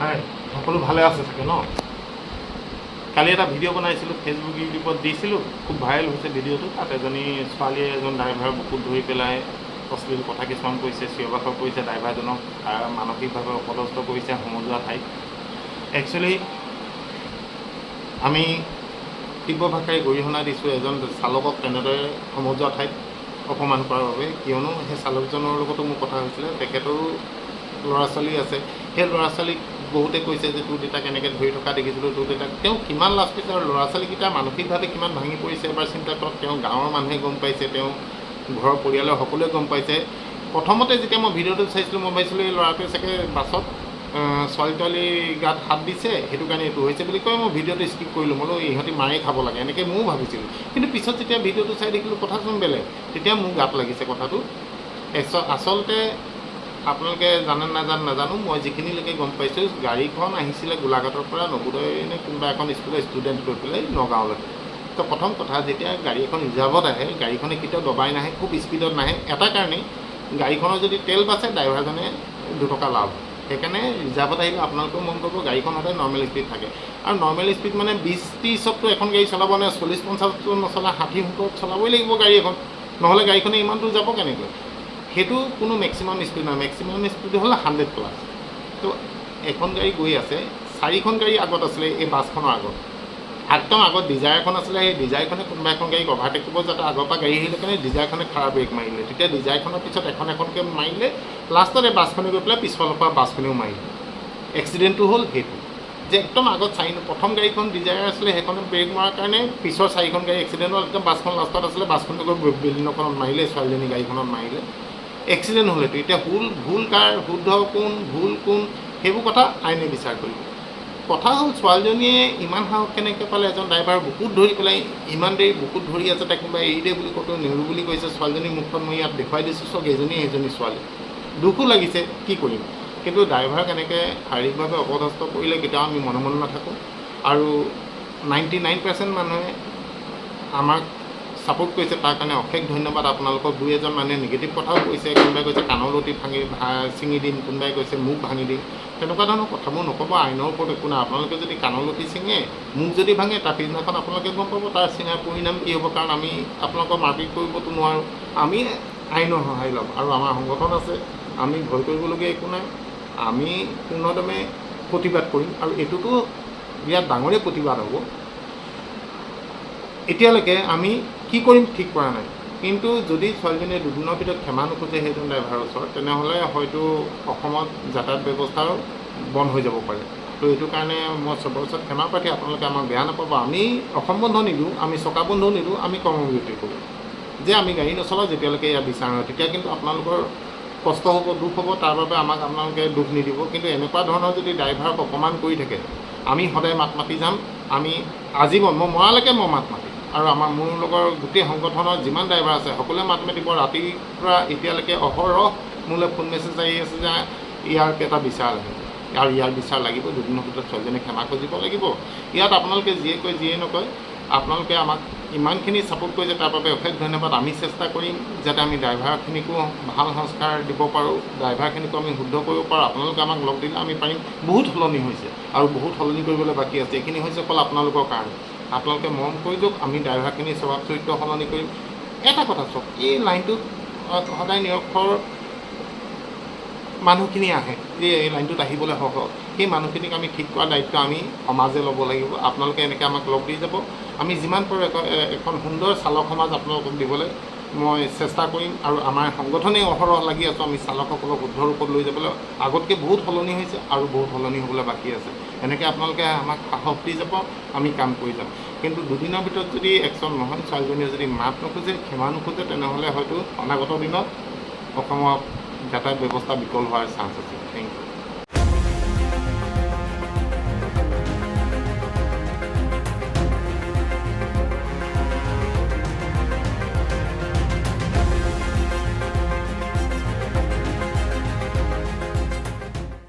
হয়, সকলো ভালে আছে চাগে ন? কালি এটা ভিডিঅ' বনাইছিলোঁ, ফেচবুক ইউটিউবত দিছিলোঁ, খুব ভাইৰেল হৈছে ভিডিঅ'টো। তাত এজনী ছোৱালীয়ে এজন ড্ৰাইভাৰৰ বুকুত ধৰি পেলাই অশ্লীল কথা কিছুমান কৈছে, চিঞৰ বাখৰ কৰিছে ড্ৰাইভাৰজনক, মানসিকভাৱে অপদস্থ কৰিছে সমজুৱা ঠাইত। একচুৱেলি আমি তীব্ৰ ভাষাৰে গৰিহণা দিছোঁ এজন চালকক তেনেদৰে সমজুৱা ঠাইত অপমান কৰাৰ বাবে, কিয়নো সেই চালকজনৰ লগতো মোৰ কথা হৈছিলে। তেখেতৰো ল'ৰা ছোৱালী আছে, সেই ল'ৰা ছোৱালীক বহুতে কৈছে যে তোৰ দেউতাক এনেকৈ ধৰি থকা দেখিছিলোঁ, তোৰ দেউতাক। তেওঁ কিমান লাজ পাইছে আৰু ল'ৰা ছোৱালীকেইটা মানসিকভাৱে কিমান ভাঙি পৰিছে এবাৰ চিন্তা কৰক। তেওঁ গাঁৱৰ মানুহে গম পাইছে, তেওঁ ঘৰৰ পৰিয়ালৰ সকলোৱে গম পাইছে। প্ৰথমতে যেতিয়া মই ভিডিঅ'টো চাইছিলোঁ, মই ভাবিছিলোঁ এই ল'ৰাটোৱে চাগে বাছত ছোৱালী গাত হাত দিছে, সেইটো কাৰণে এইটো হৈছে বুলি কৈ মই ভিডিঅ'টো স্কিপ কৰিলোঁ। মই বোলো ইহঁতি মাৰি খাব লাগে, এনেকৈ ময়ো ভাবিছিলোঁ। কিন্তু পিছত যেতিয়া ভিডিঅ'টো চাই দেখিলোঁ কথাচোন বেলেগ, তেতিয়া মোৰ গাত লাগিছে কথাটো। আচলতে আপোনালোকে জানে নাজানো, মই যিখিনিলৈকে গম পাইছোঁ, গাড়ীখন আহিছিলে গোলাঘাটৰ পৰা নবোদয় নে কোনোবা এখন স্কুলৰ ষ্টুডেণ্ট গৈ পেলাই নগাঁৱলৈ। তো প্ৰথম কথা, যেতিয়া গাড়ী এখন ৰিজাৰ্ভত আহে, গাড়ীখনে কেতিয়াও দবাই নাহে, খুব স্পীডত নাহে। এটা কাৰণেই, গাড়ীখনৰ যদি তেল বাচে ড্ৰাইভাৰজনে 2 টকা লাভ। সেইকাৰণে ৰিজাৰ্ভত আহিলে আপোনালোকেও মন কৰিব, গাড়ীখন সদায় নৰ্মেল স্পীড থাকে। আৰু নৰ্মেল স্পীড মানে 20-30ততো এখন গাড়ী চলাব নে, 40-50তো নচলা, 60-70 চলাবই লাগিব গাড়ী এখন, নহ'লে গাড়ীখনে ইমান দূৰ যাব কেনেকৈ? সেইটো কোনো মেক্সিমাম স্পীড নহয়, মেক্সিমাম স্পীড হ'লে 100+। তো এখন গাড়ী গৈ আছে, 4খন গাড়ী আগত আছিলে এই বাছখনৰ আগত, একদম আগত ডিজায়াৰ এখন আছিলে। সেই ডিজায়াৰখনে কোনোবা এখন গাড়ীক অভাৰটেক কৰিব যাতে আগৰ পৰা গাড়ী আহিলে কাৰণে ডিজায়াৰখনে খাৰা ব্ৰেক মাৰিলে। তেতিয়া ডিজায়াৰখনৰ পিছত এখনকৈ মাৰিলে, লাষ্টত এই বাছখনে গৈ পেলাই পিছফালৰ পৰা বাছখনেও মাৰিলে। এক্সিডেণ্টটো হ'ল সেইটো যে একদম আগত প্ৰথম গাড়ীখন ডিজায়াৰ আছিলে, সেইখনে ব্ৰেক মৰাৰ কাৰণে পিছৰ 4খন গাড়ী এক্সিডেণ্ট হ'ল। একদম বাছখন লাষ্টত আছিলে, বাছখনে গৈ বিল্ডিংখনত মাৰিলে, ছোৱালীজনী গাড়ীখনত মাৰিলে, এক্সিডেণ্ট হ'ল। এইটো এতিয়া ভুল কাৰ, শুদ্ধ কোন, ভুল কোন, সেইবোৰ কথা আইনে বিচাৰ কৰিব। কথা হ'ল ছোৱালীজনীয়ে ইমান সাহস কেনেকৈ পালে এজন ড্ৰাইভাৰৰ বুকুত ধৰি পেলাই, ইমান দেৰি বুকুত ধৰি আছে, তাই কোনোবাই এৰি দে বুলি কওঁতেও নেৰো বুলি কৈছে। ছোৱালীজনীৰ মুখখন মই ইয়াত দেখুৱাই দিছোঁ, চব সেইজনী ছোৱালী। দুখো লাগিছে, কি কৰিম। কিন্তু ড্ৰাইভাৰক এনেকৈ শাৰীৰিকভাৱে অপদস্থ কৰিলে কেতিয়াও আমি মনে মনে নাথাকোঁ। আৰু 99% মানুহে আমাক ছাপোৰ্ট কৰিছে, তাৰ কাৰণে অশেষ ধন্যবাদ আপোনালোকক। 2-এজন মানুহে নিগেটিভ কথাও কৈছে, কোনোবাই কৈছে কাণৰ লতি ছিঙি দিম, কোনোবাই কৈছে মুখ ভাঙি দিম। তেনেকুৱা ধৰণৰ কথাবোৰ নক'ব, আইনৰ ওপৰত একো নাই। আপোনালোকে যদি কাণৰ লতি ছিঙে, মুখ যদি ভাঙে, তাৰ পিছদিনাখন আপোনালোকে গম পাব তাৰ ছিঙাৰ পৰিণাম কি হ'ব। কাৰণ আমি আপোনালোকক মাৰপিট কৰিবতো নোৱাৰোঁ, আমি আইনৰ সহায় ল'ম। আৰু আমাৰ সংগঠন আছে, আমি ভয় কৰিবলগীয়া একো নাই। আমি পূৰ্ণদমে প্ৰতিবাদ কৰিম, আৰু এইটোতো বিৰাট ডাঙৰেই প্ৰতিবাদ হ'ব। এতিয়ালৈকে আমি কি কৰিম ঠিক কৰা নাই, কিন্তু যদি ছোৱালীজনীয়ে দুদিনৰ ভিতৰত ক্ষমা নোখোজে সেইজন ড্ৰাইভাৰৰ ওচৰত, তেনেহ'লে হয়তো অসমত যাতায়াত ব্যৱস্থাও বন্ধ হৈ যাব পাৰে। তো এইটো কাৰণে মই চবৰ ওচৰত ক্ষমা প্ৰাৰ্থী, আপোনালোকে আমাক বেয়া নাপাব। আমি অসম বন্ধ নিদিওঁ, আমি চকা বন্ধও নিদিওঁ, আমি কৰ্মবিৰতি কৰোঁ যে আমি গাড়ী নচলাওঁ যেতিয়ালৈকে ইয়াত বিচাৰ নহয়। তেতিয়া কিন্তু আপোনালোকৰ কষ্ট হ'ব, দুখ হ'ব, তাৰ বাবে আপোনালোকে দুখ নিদিব। কিন্তু এনেকুৱা ধৰণৰ যদি ড্ৰাইভাৰক অপমান কৰি থাকে, আমি সদায় মাত মাতি যাম। আমি আজীৱন, মই মৰালৈকে মই মাত মাতিম। আৰু মোৰ লগৰ গোটেই সংগঠনৰ যিমান ড্ৰাইভাৰ আছে সকলোৱে মাত মাতিব। ৰাতিৰ পৰা এতিয়ালৈকে অহৰহ মোলৈ ফোন মেছেজ আহি আছে যে ইয়াৰ এটা বিচাৰ লাগে, আৰু ইয়াৰ বিচাৰ লাগিব, দুদিনৰ ভিতৰত ছোৱালীজনীয়ে ক্ষমা খুজিব লাগিব। ইয়াত আপোনালোকে যিয়ে কয় যিয়ে নকয়, আপোনালোকে আমাক ইমানখিনি ছাপোৰ্ট কৰিছে তাৰ বাবে অশেষ ধন্যবাদ। আমি চেষ্টা কৰিম যাতে আমি ড্ৰাইভাৰখিনিকো ভাল সংস্কাৰ দিব পাৰোঁ, ড্ৰাইভাৰখিনিকো আমি শুদ্ধ কৰিব পাৰোঁ। আপোনালোকে আমাক লগ দিলে আমি পাৰিম। বহুত সলনি হৈছে আৰু বহুত সলনি কৰিবলৈ বাকী আছে। এইখিনি হৈছে অকল আপোনালোকৰ কাৰণে। আপোনালোকে মৰম কৰি দিয়ক, আমি ড্ৰাইভাৰখিনি স্বভাৱ চৰিত্ৰ সলনি কৰিম। এটা কথা চাওক, এই লাইনটোত সদায় নিৰক্ষৰ মানুহখিনি আহে, যে এই লাইনটোত আহিবলৈ সহজ, সেই মানুহখিনিক আমি ঠিক কৰাৰ দায়িত্ব আমি সমাজে ল'ব লাগিব। আপোনালোকে এনেকৈ আমাক লগ দি যাব, আমি যিমান পাৰোঁ এখন সুন্দৰ চালক সমাজ আপোনালোকক দিবলৈ মই চেষ্টা কৰিম। আৰু আমাৰ সংগঠনেই অহৰহ লাগি আছোঁ আমি চালকসকলক শুদ্ধ ৰূপত লৈ যাবলৈ। আগতকৈ বহুত সলনি হৈছে আৰু বহুত সলনি হ'বলৈ বাকী আছে। এনেকৈ আপোনালোকে আমাক সাহস দি যাব, আমি কাম কৰি যাম। কিন্তু দুদিনৰ ভিতৰত যদি একশ্যন নহয়, ছোৱালীজনীয়ে যদি মাত নোখোজে, ক্ষমা নোখোজে, তেনেহ'লে হয়তো অনাগত দিনত অসমৰ যাতায়াত ব্যৱস্থা বিকল হোৱাৰ চান্স আছে।